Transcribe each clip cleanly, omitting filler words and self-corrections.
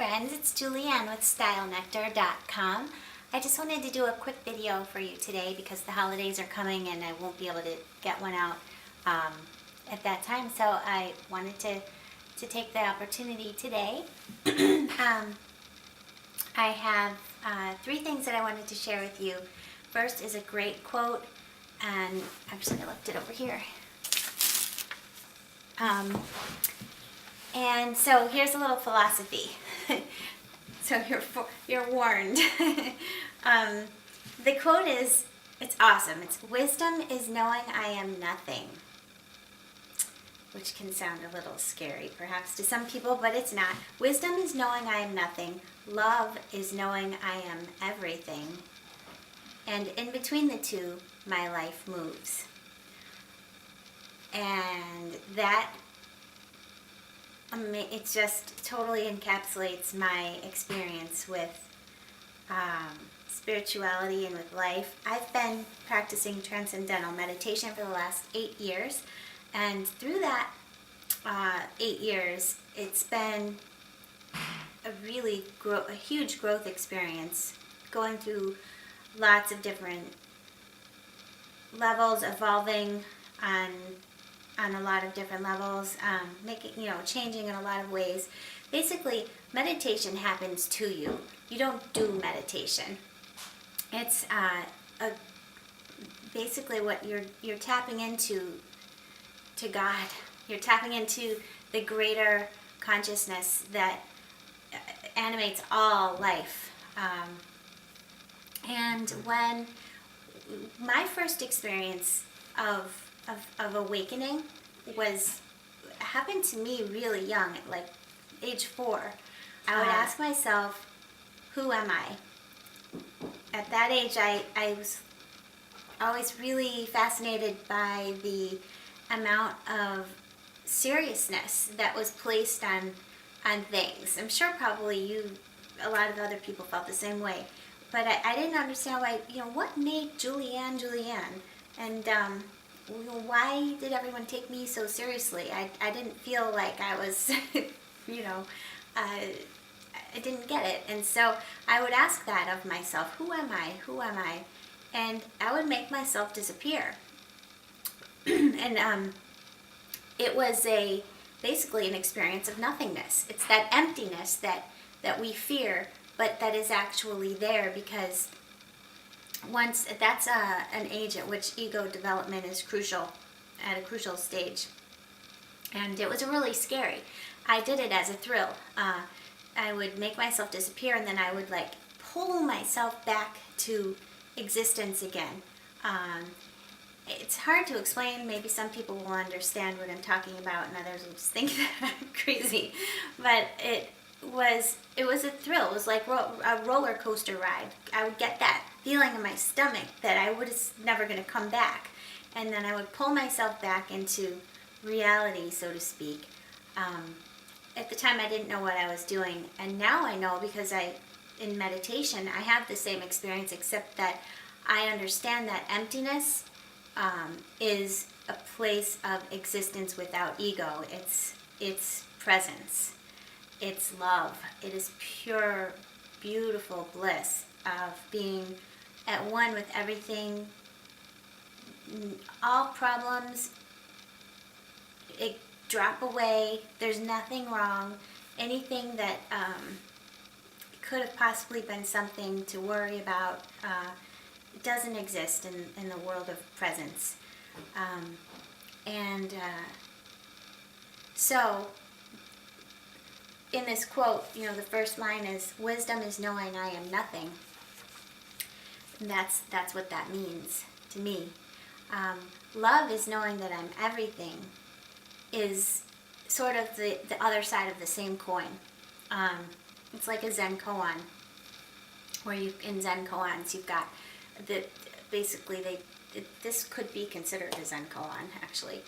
friends, it's Juliane with StyleNectar.com. I just wanted to do a quick video for you today because the holidays are coming and I won't be able to get one out at that time. So I wanted to take the opportunity today. I have three things that I wanted to share with you. First is a great quote, and actually I left it over here. And so here's a little philosophy. So you're warned. The quote is, it's awesome. It's, "Wisdom is knowing I am nothing," which can sound a little scary perhaps to some people, but it's not. Wisdom is knowing I am nothing. Love is knowing I am everything. And in between the two, my life moves. And that, it just totally encapsulates my experience with spirituality and with life. I've been practicing transcendental meditation for the last 8 years, and through that 8 years, it's been a huge growth experience, going through lots of different levels, evolving on a lot of different levels, changing in a lot of ways. Basically, meditation happens to you. You don't do meditation. It's basically what you're tapping into to God. You're tapping into the greater consciousness that animates all life. And when my first experience of awakening happened to me really young, at like age 4. I would ask myself, who am I? At that age, I was always really fascinated by the amount of seriousness that was placed on things. I'm sure probably a lot of other people felt the same way, but I didn't understand why, what made Juliane Juliane, and why did everyone take me so seriously? I didn't feel like I was, I didn't get it. And so I would ask that of myself, who am I? Who am I? And I would make myself disappear. And it was basically an experience of nothingness. It's that emptiness that we fear, but that is actually there, because that's an age at which ego development is crucial, at a crucial stage. And it was really scary. I did it as a thrill. I would make myself disappear, and then I would pull myself back to existence again. It's hard to explain. Maybe some people will understand what I'm talking about, and others will just think that I'm crazy. But it was a thrill. It was like a roller coaster ride. I would get that feeling in my stomach that I was never going to come back, and then I would pull myself back into reality, so to speak. At the time, I didn't know what I was doing, and now I know, because in meditation I have the same experience, except that I understand that emptiness is a place of existence without ego. It's presence. It's love. It is pure, beautiful bliss of being at one with everything. All problems drop away. There's nothing wrong. Anything that could have possibly been something to worry about doesn't exist in the world of presence. So in this quote, the first line is, "Wisdom is knowing I am nothing." And that's what that means to me. Love is knowing that I'm everything, is sort of the other side of the same coin. It's like a Zen koan, where in Zen koans you've got this could be considered a Zen koan, actually,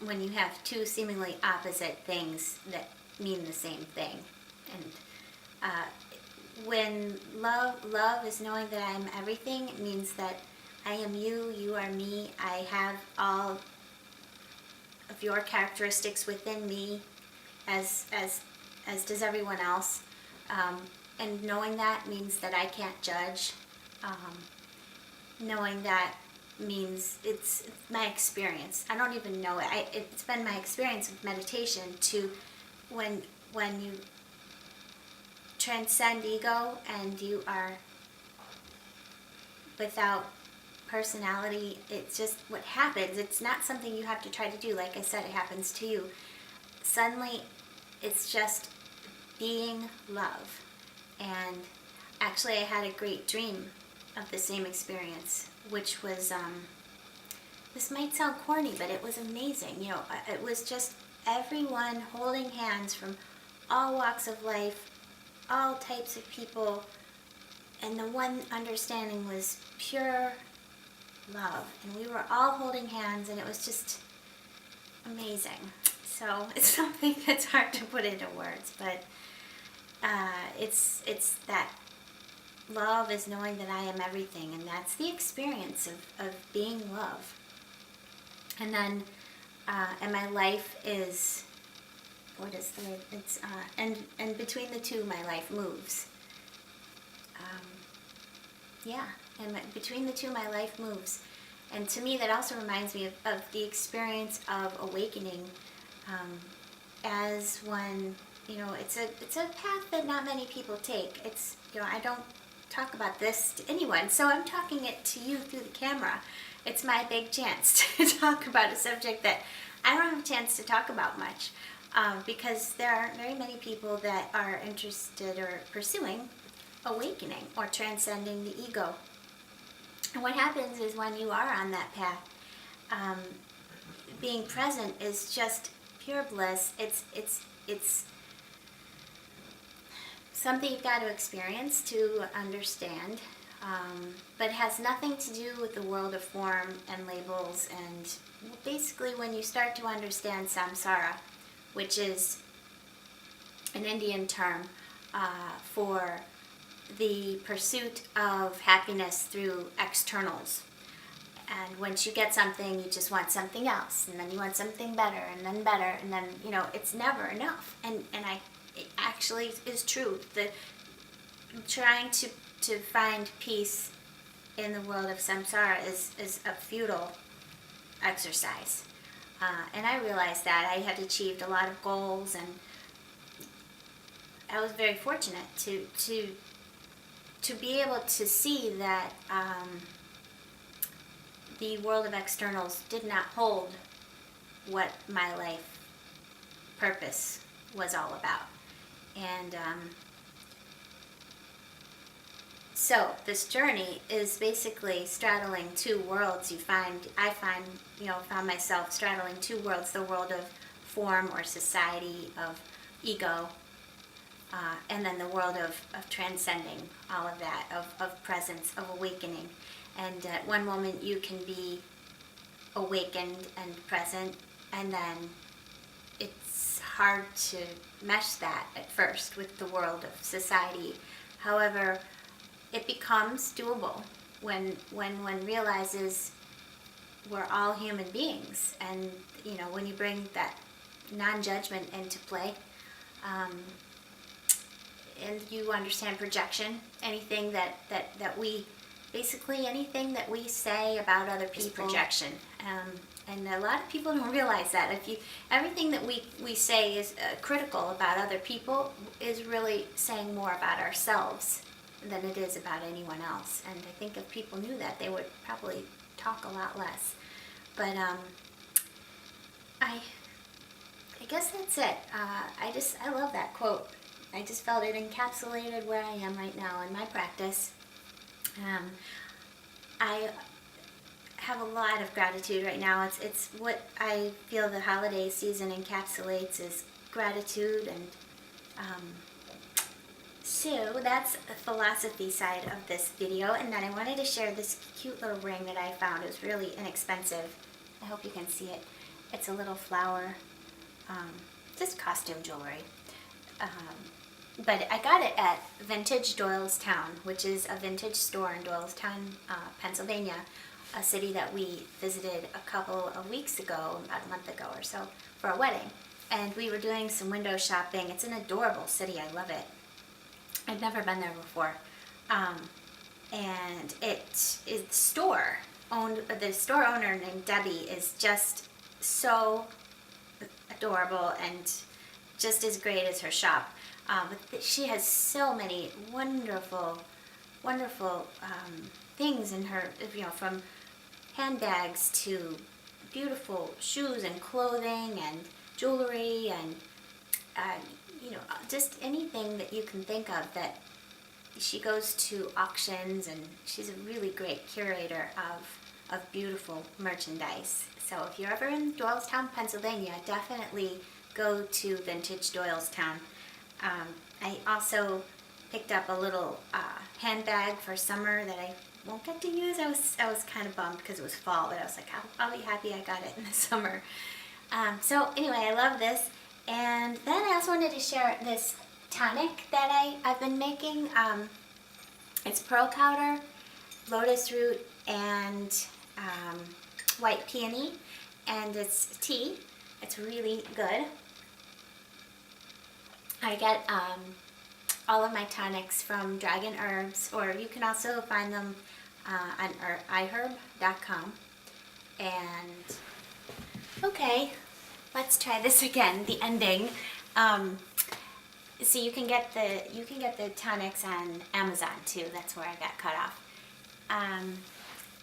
when you have two seemingly opposite things that mean the same thing. And when love is knowing that I'm everything, it means that I am you, you are me, I have all of your characteristics within me, as does everyone else. And knowing that means that I can't judge. Knowing that means it's my experience. I don't even know it. It's been my experience with meditation to when you transcend ego and you are without personality, it's just what happens. It's not something you have to try to do. Like I said, it happens to you. Suddenly, it's just being love. And actually, I had a great dream of the same experience, which was, this might sound corny, but it was amazing. You know, it was just everyone holding hands from all walks of life, all types of people, and the one understanding was pure love. And we were all holding hands, and it was just amazing. So it's something that's hard to put into words, but it's that love is knowing that I am everything, and that's the experience of being love. And then, and my life is, what is the word? It's, and between the two, my life moves. And between the two, my life moves. And to me, that also reminds me of the experience of awakening, as when, you know, it's a path that not many people take. It's, you know, I don't talk about this to anyone, so I'm talking it to you through the camera. It's my big chance to talk about a subject that I don't have a chance to talk about much, because there aren't very many people that are interested or pursuing awakening or transcending the ego. And what happens is when you are on that path, being present is just pure bliss. It's something you've got to experience to understand, but has nothing to do with the world of form and labels. And basically, when you start to understand samsara, which is an Indian term for the pursuit of happiness through externals. And once you get something, you just want something else, and then you want something better, and then, you know, it's never enough. And it actually is true. Trying to find peace in the world of samsara is a futile exercise. And I realized that I had achieved a lot of goals, and I was very fortunate to be able to see that the world of externals did not hold what my life purpose was all about. And so this journey is basically straddling two worlds. I found myself straddling two worlds: the world of form or society, of ego, and then the world of transcending all of that, of presence, of awakening. And at one moment you can be awakened and present, and then it's hard to mesh that at first with the world of society. However, it becomes doable when one realizes we're all human beings, and you know, when you bring that non-judgment into play, and you understand projection. Anything that we anything that we say about other people is projection. And a lot of people don't realize that. Everything that we say is critical about other people is really saying more about ourselves than it is about anyone else. And I think if people knew that, they would probably talk a lot less. But I guess that's it. I love that quote. I just felt it encapsulated where I am right now in my practice. I have a lot of gratitude right now. It's what I feel the holiday season encapsulates is gratitude. And so that's the philosophy side of this video. And then I wanted to share this cute little ring that I found. It was really inexpensive. I hope you can see it. It's a little flower, just costume jewelry. But I got it at Vintage Doylestown, which is a vintage store in Doylestown, Pennsylvania, a city that we visited a couple of weeks ago, about a month ago or so, for a wedding. And we were doing some window shopping. It's an adorable city. I love it. I'd never been there before. And it is the store owner named Debbie is just so adorable and just as great as her shop. But she has so many wonderful things in her, from handbags to beautiful shoes and clothing and jewelry and just anything that you can think of. That she goes to auctions, and she's a really great curator of beautiful merchandise. So if you're ever in Doylestown, Pennsylvania, definitely go to Vintage Doylestown. I also picked up a little handbag for summer that I won't get to use. I was kind of bummed because it was fall, but I was like, I'll be happy I got it in the summer. So anyway, I love this. And then I also wanted to share this tonic that I've been making. It's pearl powder, lotus root, and white peony, and it's tea. It's really good. I get all of my tonics from Dragon Herbs, or you can also find them on iherb.com. And okay, let's try this again. The ending. So you can get the tonics on Amazon too. That's where I got cut off.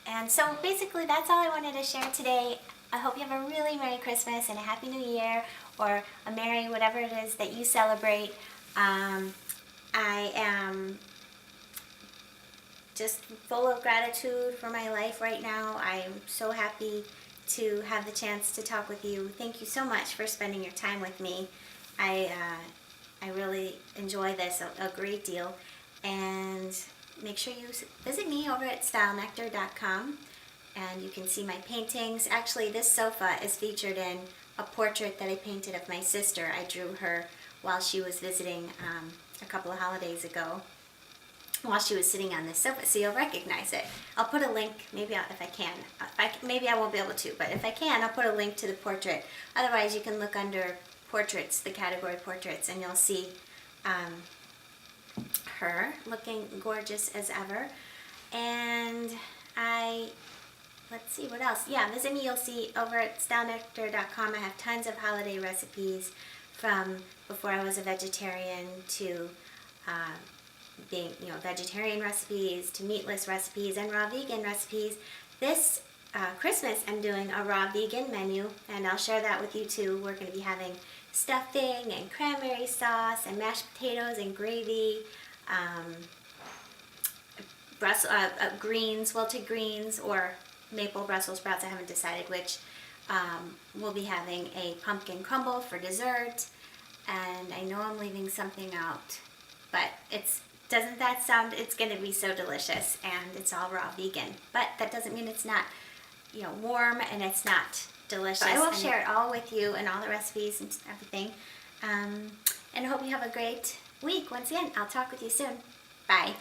And so basically that's all I wanted to share today. I hope you have a really Merry Christmas and a Happy New Year, or a Merry whatever it is that you celebrate. I am just full of gratitude for my life right now. I am so happy to have the chance to talk with you. Thank you so much for spending your time with me. I really enjoy this a great deal. And make sure you visit me over at stylenectar.com, and you can see my paintings. Actually, this sofa is featured in a portrait that I painted of my sister. I drew her while she was visiting a couple of holidays ago, while she was sitting on this sofa, so you'll recognize it. I'll put a link, maybe if I can. Maybe I won't be able to, but if I can, I'll put a link to the portrait. Otherwise, you can look under portraits, the category portraits, and you'll see her looking gorgeous as ever. And let's see what else. Yeah, visit me. You'll see over at stylenectar.com. I have tons of holiday recipes, from before I was a vegetarian to being, vegetarian recipes, to meatless recipes and raw vegan recipes. This Christmas I'm doing a raw vegan menu, and I'll share that with you too. We're going to be having stuffing and cranberry sauce and mashed potatoes and gravy, greens, wilted greens, or maple Brussels sprouts. I haven't decided which. We'll be having a pumpkin crumble for dessert, and I know I'm leaving something out, but doesn't that sound, it's going to be so delicious, and it's all raw vegan, but that doesn't mean it's not, warm, and it's not delicious. So I will share it all with you, and all the recipes and everything, and I hope you have a great week. Once again, I'll talk with you soon. Bye.